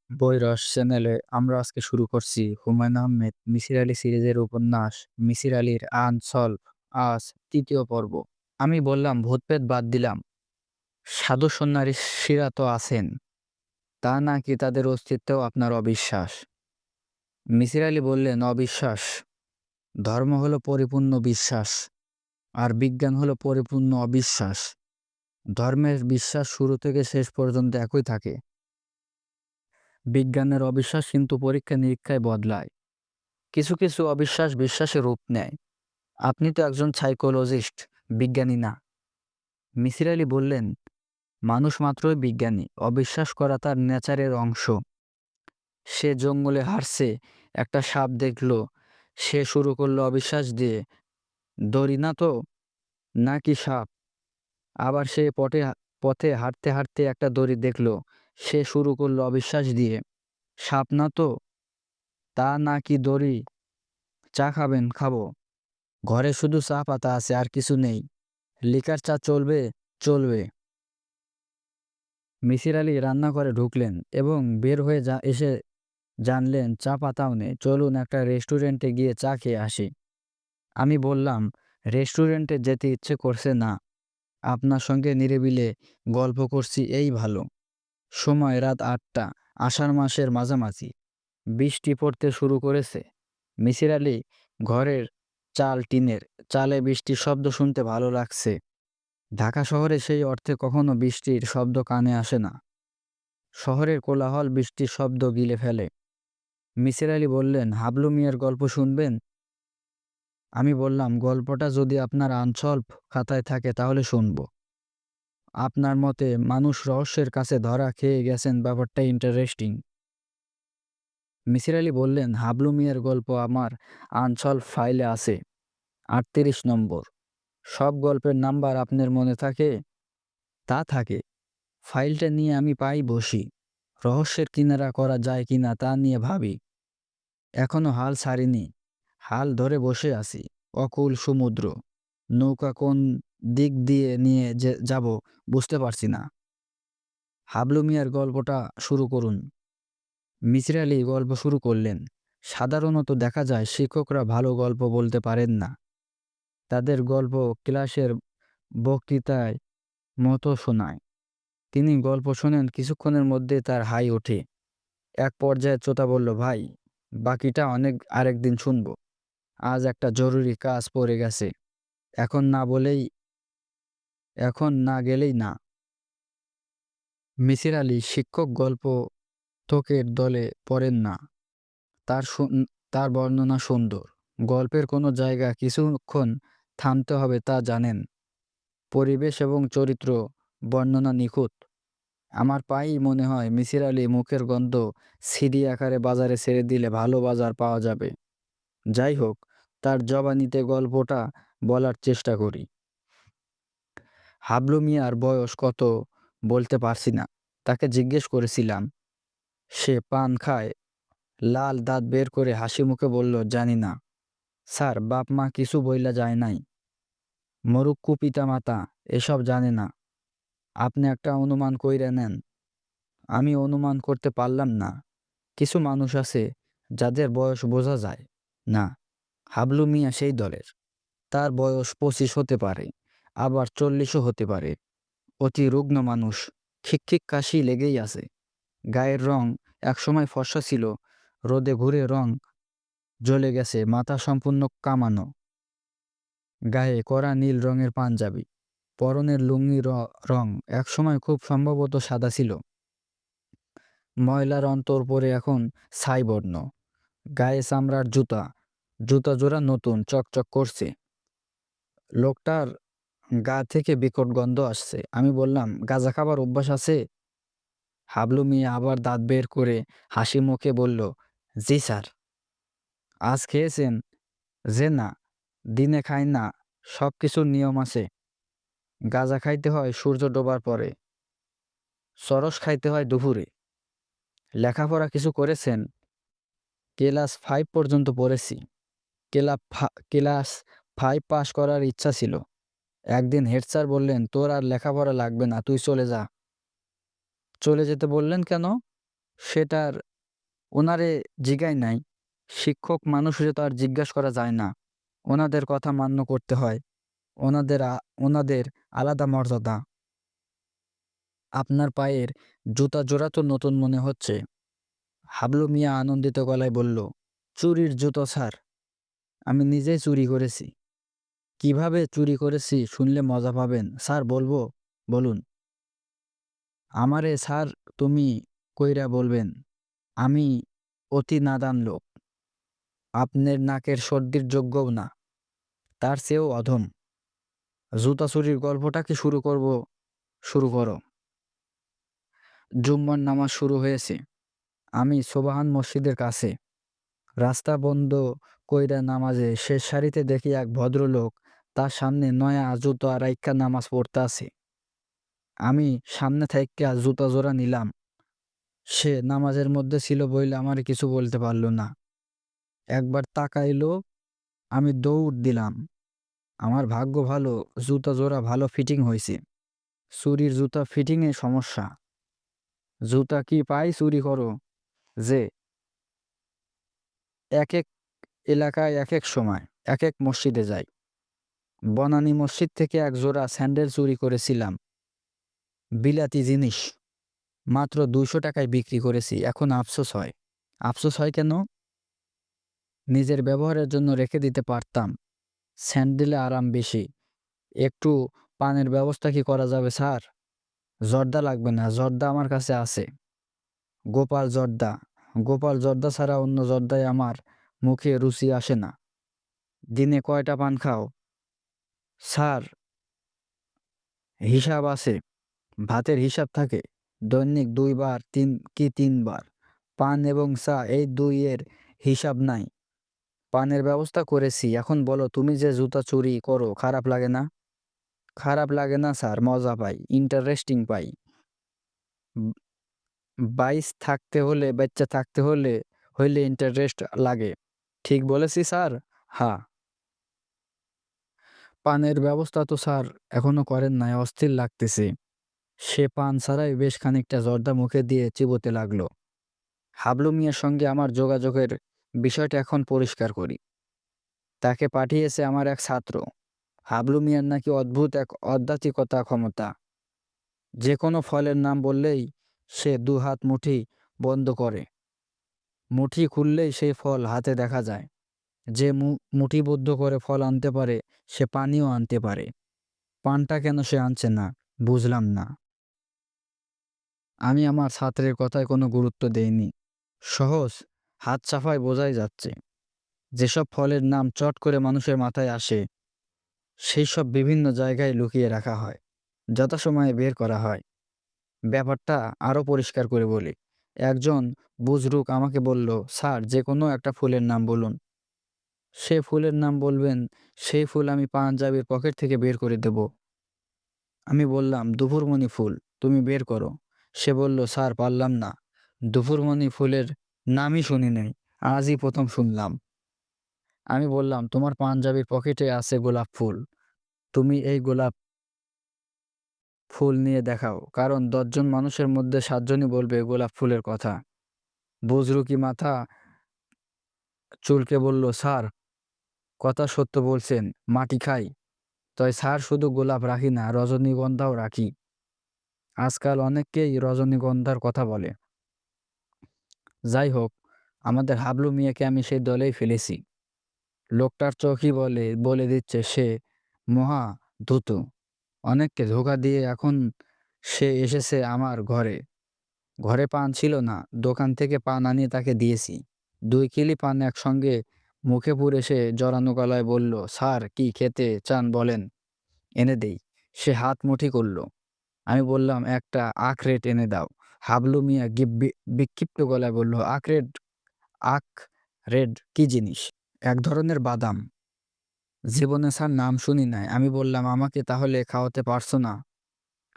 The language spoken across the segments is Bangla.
বইরস চ্যানেলে আমরা আজকে শুরু করছি হুমায়ূন আহমেদ মিসির আলী সিরিজের উপন্যাস মিসির আলীর আনসলভ। আজ তৃতীয় পর্ব। আমি বললাম ভূতপ্রেত বাদ দিলাম, সাধু সন্ন্যাসীরা তো আছেন, তা নাকি তাদের অস্তিত্বেও আপনার অবিশ্বাস? মিসির আলী বললেন, অবিশ্বাস? ধর্ম হলো পরিপূর্ণ বিশ্বাস, আর বিজ্ঞান হলো পরিপূর্ণ অবিশ্বাস। ধর্মের বিশ্বাস শুরু থেকে শেষ পর্যন্ত একই থাকে। বিজ্ঞানের অবিশ্বাস কিন্তু পরীক্ষা নিরীক্ষায় বদলায়। কিছু কিছু অবিশ্বাস বিশ্বাসে রূপ নেয়। আপনি তো একজন সাইকোলজিস্ট, বিজ্ঞানী না। মিসির আলী বললেন, মানুষ মাত্রই বিজ্ঞানী, অবিশ্বাস করা তার নেচারের অংশ। সে জঙ্গলে হাঁটছে, একটা সাপ দেখলো, সে শুরু করলো অবিশ্বাস দিয়ে, দড়ি না তো, নাকি সাপ। আবার সে পথে হাঁটতে হাঁটতে একটা দড়ি দেখলো, সে শুরু করলো অবিশ্বাস দিয়ে, সাপ না তো, তা নাকি দড়ি। চা খাবেন? খাবো। ঘরে শুধু চা পাতা আছে, আর কিছু নেই। লিকার চা চলবে? চলবে। মিসির আলি রান্নাঘরে ঢুকলেন এবং বের হয়ে এসে জানলেন চা পাতাও নেই। চলুন একটা রেস্টুরেন্টে গিয়ে চা খেয়ে আসি। আমি বললাম, রেস্টুরেন্টে যেতে ইচ্ছে করছে না, আপনার সঙ্গে নিরিবিলি গল্প করছি এই ভালো। সময় রাত ৮টা, আষাঢ় মাসের মাঝামাঝি। বৃষ্টি পড়তে শুরু করেছে। মিসির আলি ঘরের চাল টিনের, চালে বৃষ্টির শব্দ শুনতে ভালো লাগছে। ঢাকা শহরে সেই অর্থে কখনো বৃষ্টির শব্দ কানে আসে না। শহরের কোলাহল বৃষ্টির শব্দ গিলে ফেলে। মিসির আলি বললেন, হাবলু মিয়ার গল্প শুনবেন? আমি বললাম, গল্পটা যদি আপনার আনসলভ খাতায় থাকে তাহলে শুনব। আপনার মতে মানুষ রহস্যের কাছে ধরা খেয়ে গেছেন, ব্যাপারটা ইন্টারেস্টিং। মিসির আলি বললেন, হাবলু মিয়ার গল্প আমার আনসলভ ফাইলে আছে, ৩৮ নম্বর। সব গল্পের নাম্বার আপনার মনে থাকে? তা থাকে। ফাইলটা নিয়ে আমি পাই বসি। রহস্যের কিনারা করা যায় কিনা তা নিয়ে ভাবি। এখনো হাল ছাড়িনি। হাল ধরে বসে আছি। অকুল সমুদ্র। নৌকা কোন দিক দিয়ে নিয়ে যাব বুঝতে পারছি না। হাবলু মিয়ার গল্পটা শুরু করুন। মিসির আলি গল্প শুরু করলেন। সাধারণত দেখা যায় শিক্ষকরা ভালো গল্প বলতে পারেন না। তাদের গল্প ক্লাসের বক্তৃতায় মতো শোনায়। তিনি গল্প শোনেন, কিছুক্ষণের মধ্যে তার হাই ওঠে। এক পর্যায়ে শ্রোতা বলল, ভাই, বাকিটা আরেকদিন শুনবো। আজ একটা জরুরি কাজ পড়ে গেছে। এখন না বলেই এখন না গেলেই না। মিসির আলি শিক্ষক গল্প তোকের দলে পড়েন না। তার বর্ণনা সুন্দর। গল্পের কোনো জায়গা কিছুক্ষণ থামতে হবে তা জানেন। পরিবেশ এবং চরিত্র বর্ণনা নিখুঁত। আমার প্রায়ই মনে হয় মিসির আলি মুখের গন্ধ সিডি আকারে বাজারে ছেড়ে দিলে ভালো বাজার পাওয়া যাবে। যাই হোক, তার জবানিতে গল্পটা বলার চেষ্টা করি। হাবলু মিয়ার বয়স কত বলতে পারছি না। তাকে জিজ্ঞেস করেছিলাম। সে পান খায়, লাল দাঁত বের করে হাসি মুখে বলল, জানি না স্যার, বাপ মা কিছু বইলা যায় নাই। মরুক্কু পিতা মাতা এসব জানে না। আপনি একটা অনুমান কইরা নেন। আমি অনুমান করতে পারলাম না। কিছু মানুষ আছে যাদের বয়স বোঝা যায় না। হাবলু মিয়া সেই দলের। তার বয়স 25 হতে পারে, আবার 40ও হতে পারে। অতি রুগ্ন মানুষ, খিকখিক কাশি লেগেই আছে। গায়ের রং একসময় ফর্সা ছিল, রোদে ঘুরে রং জ্বলে গেছে। মাথা সম্পূর্ণ কামানো, গায়ে কড়া নীল রঙের পাঞ্জাবি। পরনের লুঙ্গি রং একসময় খুব সম্ভবত সাদা ছিল। ময়লার অন্তর পরে এখন ছাই বর্ণ। গায়ে চামড়ার জুতা, জুতা জোড়া নতুন, চকচক করছে। লোকটার গা থেকে বিকট গন্ধ আসছে। আমি বললাম, গাঁজা খাবার অভ্যাস আছে? হাবলু মিয়া আবার দাঁত বের করে হাসি মুখে বলল, জি স্যার। আজ খেয়েছেন? যে না, দিনে খাই না। সব কিছুর নিয়ম আছে। গাঁজা খাইতে হয় সূর্য ডোবার পরে, চরস খাইতে হয় দুপুরে। লেখাপড়া কিছু করেছেন? ক্লাস 5 পর্যন্ত পড়েছি। ক্লাস 5 পাস করার ইচ্ছা ছিল। একদিন হেড স্যার বললেন, তোর আর লেখাপড়া লাগবে না, তুই চলে যা। চলে যেতে বললেন কেন? সেটার ওনারে জিগাই নাই। শিক্ষক মানুষরে তো আর জিজ্ঞাস করা যায় না। ওনাদের কথা মান্য করতে হয়। ওনাদের ওনাদের আলাদা মর্যাদা। আপনার পায়ের জুতা জোড়া তো নতুন মনে হচ্ছে। হাবলু মিয়া আনন্দিত গলায় বলল, চুরির জুতো স্যার। আমি নিজেই চুরি করেছি। কিভাবে চুরি করেছি শুনলে মজা পাবেন। স্যার বলবো? বলুন। আমারে স্যার তুমি কইরা বলবেন। আমি অতি নাদান লোক। আপনার নাকের সর্দির যোগ্যও না। তার চেয়েও অধম। জুতা চুরির গল্পটা কি শুরু করব? শুরু করো। জুম্মার নামাজ শুরু হয়েছে। আমি সোবাহান মসজিদের কাছে। রাস্তা বন্ধ কইরা নামাজে শেষ সারিতে দেখি এক ভদ্রলোক তার সামনে নয়া জুতা রাইখা নামাজ পড়তাছে। আমি সামনে থাইক্যা জুতা জোড়া নিলাম। সে নামাজের মধ্যে ছিল বইলে আমারে কিছু বলতে পারল না। একবার তাকাইলো, আমি দৌড় দিলাম। আমার ভাগ্য ভালো, জুতা জোড়া ভালো ফিটিং হইছে। চুরির জুতা ফিটিংয়ে সমস্যা। জুতা কি পাই চুরি করো যে? একেক এলাকায় একেক সময়, একেক মসজিদে যাই। বনানী মসজিদ থেকে এক জোড়া স্যান্ডেল চুরি করেছিলাম। বিলাতি জিনিস। মাত্র ২০০ টাকায় বিক্রি করেছি। এখন আফসোস হয়। আফসোস হয় কেন? নিজের ব্যবহারের জন্য রেখে দিতে পারতাম। স্যান্ডেলে আরাম বেশি। একটু পানের ব্যবস্থা কি করা যাবে স্যার? জর্দা লাগবে না, জর্দা আমার কাছে আছে। গোপাল জর্দা। গোপাল জর্দা ছাড়া অন্য জর্দায় আমার মুখে রুচি আসে না। দিনে কয়টা পান খাও? স্যার হিসাব আছে। ভাতের হিসাব থাকে। দৈনিক ২ বার ৩ বার। পান এবং চা এই ২ এর হিসাব নাই। পানের ব্যবস্থা করেছি। এখন বলো তুমি যে জুতা চুরি করো খারাপ লাগে না? খারাপ লাগে না স্যার, মজা পাই, ইন্টারেস্টিং পাই। উম বাচ্চা থাকতে হইলে ইন্টারেস্ট লাগে। ঠিক বলেছি স্যার? হ্যাঁ। পানের ব্যবস্থা তো স্যার এখনো করেন নাই, অস্থির লাগতেছে। সে পান ছাড়াই বেশ খানিকটা জর্দা মুখে দিয়ে চিবোতে লাগলো। হাবলু মিয়ার সঙ্গে আমার যোগাযোগের বিষয়টা এখন পরিষ্কার করি। তাকে পাঠিয়েছে আমার এক ছাত্র। হাবলু মিয়ার নাকি অদ্ভুত এক আধ্যাত্মিকতা ক্ষমতা। যে কোনো ফলের নাম বললেই সে ২ হাত মুঠি বন্ধ করে। মুঠি খুললেই সেই ফল হাতে দেখা যায়। যে মুঠিবদ্ধ করে ফল আনতে পারে সে পানিও আনতে পারে। পানটা কেন সে আনছে না বুঝলাম না। আমি আমার ছাত্রের কথায় কোনো গুরুত্ব দেইনি। সহজ, হাত সাফায় বোঝাই যাচ্ছে। যেসব ফলের নাম চট করে মানুষের মাথায় আসে সেই সব বিভিন্ন জায়গায় লুকিয়ে রাখা হয়, যথাসময়ে বের করা হয়। ব্যাপারটা আরও পরিষ্কার করে বলি। একজন বুজরুক আমাকে বলল, স্যার যে কোনো একটা ফুলের নাম বলুন। সে ফুলের নাম বলবেন, সেই ফুল আমি পাঞ্জাবির পকেট থেকে বের করে দেব। আমি বললাম, দুপুরমণি ফুল, তুমি বের করো। সে বলল, স্যার পারলাম না। দুপুরমণি ফুলের নামই শুনি নাই, আজই প্রথম শুনলাম। আমি বললাম, তোমার পাঞ্জাবির পকেটে আছে গোলাপ ফুল। তুমি এই গোলাপ ফুল নিয়ে দেখাও, কারণ ১০ জন মানুষের মধ্যে ৭ জনই বলবে গোলাপ ফুলের কথা। বুজরুকি মাথা চুলকে বলল, স্যার কথা সত্য বলছেন, মাটি খাই। তয় স্যার শুধু গোলাপ রাখি না, রজনীগন্ধাও রাখি। আজকাল অনেককেই রজনীগন্ধার কথা বলে। যাই হোক, আমাদের হাবলু মিয়াকে আমি সেই দলেই ফেলেছি। লোকটার চোখই বলে দিচ্ছে সে মহা ধূর্ত। অনেককে ধোঁকা দিয়ে এখন সে এসেছে আমার ঘরে। ঘরে পান ছিল না, দোকান থেকে পান আনিয়ে তাকে দিয়েছি। ২ কিলি পান একসঙ্গে মুখে পুরে সে জড়ানো গলায় বলল, স্যার কি খেতে চান বলেন, এনে দেই। সে হাত মুঠি করল। আমি বললাম, একটা আখরেট এনে দাও। হাবলু মিয়া বিক্ষিপ্ত গলায় বলল, আখরেট কি জিনিস? এক ধরনের বাদাম। জীবনে স্যার নাম শুনি নাই। আমি বললাম, আমাকে তাহলে খাওয়াতে পারছো না?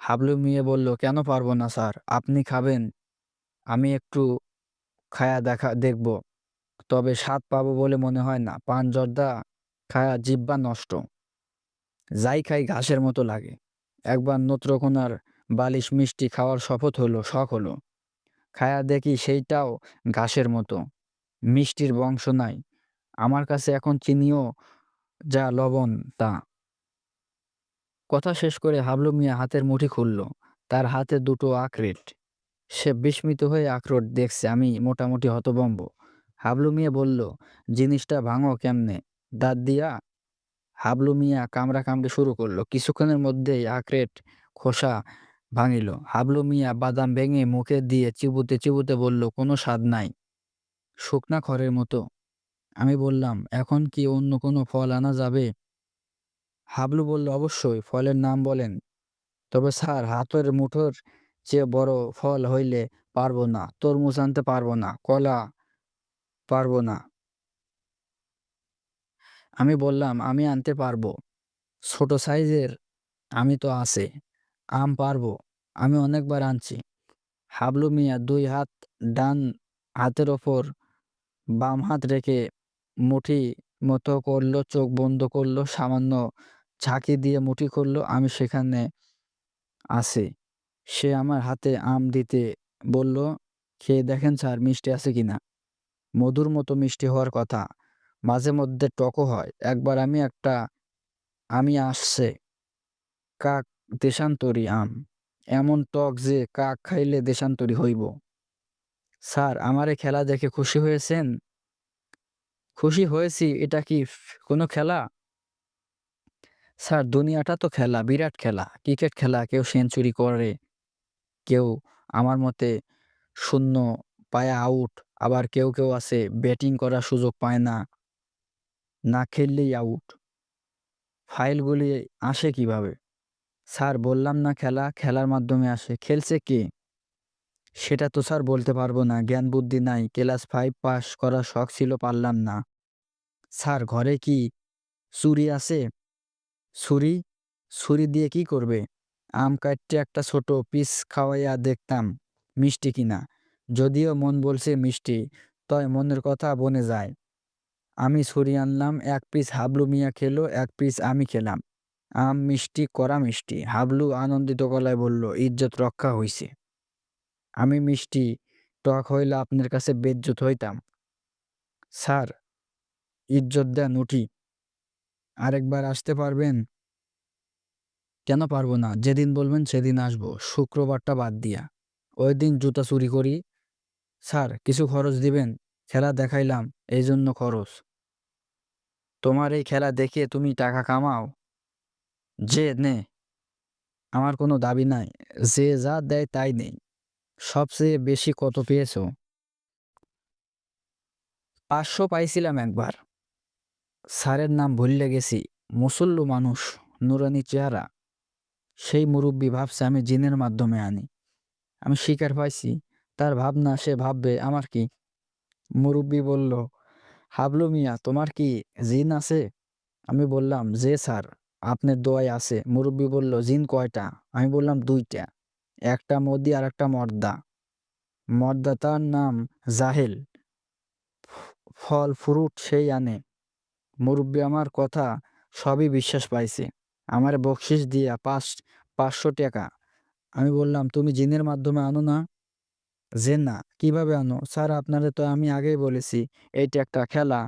হাবলু মিয়া বলল, কেন পারবো না স্যার, আপনি খাবেন, আমি একটু খায়া দেখব। তবে স্বাদ পাবো বলে মনে হয় না। পান জর্দা খায়া জিহ্বা নষ্ট। যাই খাই ঘাসের মতো লাগে। একবার নেত্রকোনার বালিশ মিষ্টি খাওয়ার শখ হলো। খায়া দেখি সেইটাও ঘাসের মতো। মিষ্টির বংশ নাই। আমার কাছে এখন চিনিও যা লবণ তা। কথা শেষ করে হাবলু মিয়া হাতের মুঠি খুলল। তার হাতে দুটো আখরোট। সে বিস্মিত হয়ে আখরোট দেখছে। আমি মোটামুটি হতভম্ব। হাবলু মিয়া বলল, জিনিসটা ভাঙো কেমনে? দাঁত দিয়া? হাবলু মিয়া কামড়াকামড়ি শুরু করলো। কিছুক্ষণের মধ্যেই আখরোট খোসা ভাঙিল। হাবলু মিয়া বাদাম ভেঙে মুখে দিয়ে চিবুতে চিবুতে বলল, কোনো স্বাদ নাই, শুকনা খড়ের মতো। আমি বললাম, এখন কি অন্য কোনো ফল আনা যাবে? হাবলু বলল, অবশ্যই, ফলের নাম বলেন। তবে স্যার, হাতের মুঠোর চেয়ে বড় ফল হইলে পারবো না। তরমুজ আনতে পারবো না, কলা পারবো না। আমি বললাম, আমি আনতে পারবো, ছোট সাইজের আমি তো আছে। আম পারবো, আমি অনেকবার আনছি। হাবলু মিয়া দুই হাত ডান হাতের ওপর বাম হাত রেখে মুঠি মতো করলো, চোখ বন্ধ করলো, সামান্য ঝাঁকি দিয়ে মুঠি করলো। আমি সেখানে আছি। সে আমার হাতে আম দিতে বলল, খেয়ে দেখেন স্যার, মিষ্টি আছে কিনা। মধুর মতো মিষ্টি হওয়ার কথা, মাঝে মধ্যে টকও হয়। একবার আমি আসছে কাক দেশান্তরী আম, এমন টক যে কাক খাইলে দেশান্তরী হইব। স্যার, আমারে খেলা দেখে খুশি হয়েছেন? খুশি হয়েছি। এটা কি কোনো খেলা? স্যার, দুনিয়াটা তো খেলা, বিরাট খেলা, ক্রিকেট খেলা। কেউ সেঞ্চুরি করে, কেউ আমার মতে শূন্য পায়া আউট। আবার কেউ কেউ আছে ব্যাটিং করার সুযোগ পায় না, না খেললেই আউট। ফাইলগুলি আসে কিভাবে? স্যার, বললাম না খেলা, খেলার মাধ্যমে আসে। খেলছে কে? সেটা তো স্যার বলতে পারবো না, জ্ঞান বুদ্ধি নাই। ক্লাস 5 পাস করার শখ ছিল, পারলাম না। স্যার, ঘরে কি ছুরি আছে? ছুরি? ছুরি দিয়ে কি করবে? আম কাইট্টে একটা ছোট পিস খাওয়াইয়া দেখতাম মিষ্টি কিনা। যদিও মন বলছে মিষ্টি, তয় মনের কথা বনে যায়। আমি ছুরি আনলাম, এক পিস হাবলু মিয়া খেলো, এক পিস আমি খেলাম। আম মিষ্টি, কড়া মিষ্টি। হাবলু আনন্দিত গলায় বলল, ইজ্জত রক্ষা হইছে। আমি মিষ্টি টক হইলে আপনার কাছে বেজ্জত হইতাম। স্যার, ইজ্জত দেন উঠি। আরেকবার আসতে পারবেন? কেন পারবো না? যেদিন বলবেন সেদিন আসবো, শুক্রবারটা বাদ দিয়া। ওই দিন জুতা চুরি করি। স্যার, কিছু খরচ দিবেন? খেলা দেখাইলাম, এই জন্য খরচ। তোমার এই খেলা দেখে তুমি টাকা কামাও? যে নে, আমার কোনো দাবি নাই। যে যা দেয় তাই নেই। সবচেয়ে বেশি কত পেয়েছো? 500 পাইছিলাম একবার। স্যারের নাম ভুললে গেছি। মুসল্লু মানুষ, নুরানি চেহারা। সেই মুরব্বি ভাবছে আমি জিনের মাধ্যমে আনি। আমি শিকার পাইছি। তার ভাবনা, সে ভাববে, আমার কি? মুরব্বি বলল, হাবলু মিয়া, তোমার কি জিন আছে? আমি বললাম, যে স্যার, আপনার দোয়ায় আছে। মুরব্বি বলল, জিন কয়টা? আমি বললাম, 2টা, একটা মদি আর একটা মর্দা। মর্দা তার নাম জাহেল, ফল ফ্রুট সেই আনে। মুরব্বি আমার কথা সবই বিশ্বাস পাইছে। আমার বকশিস দিয়া 500 টাকা। আমি বললাম, তুমি জিনের মাধ্যমে আনো না? যে না, কিভাবে আনো? স্যার, আপনারে তো আমি আগেই বলেছি, এইটা একটা খেলা।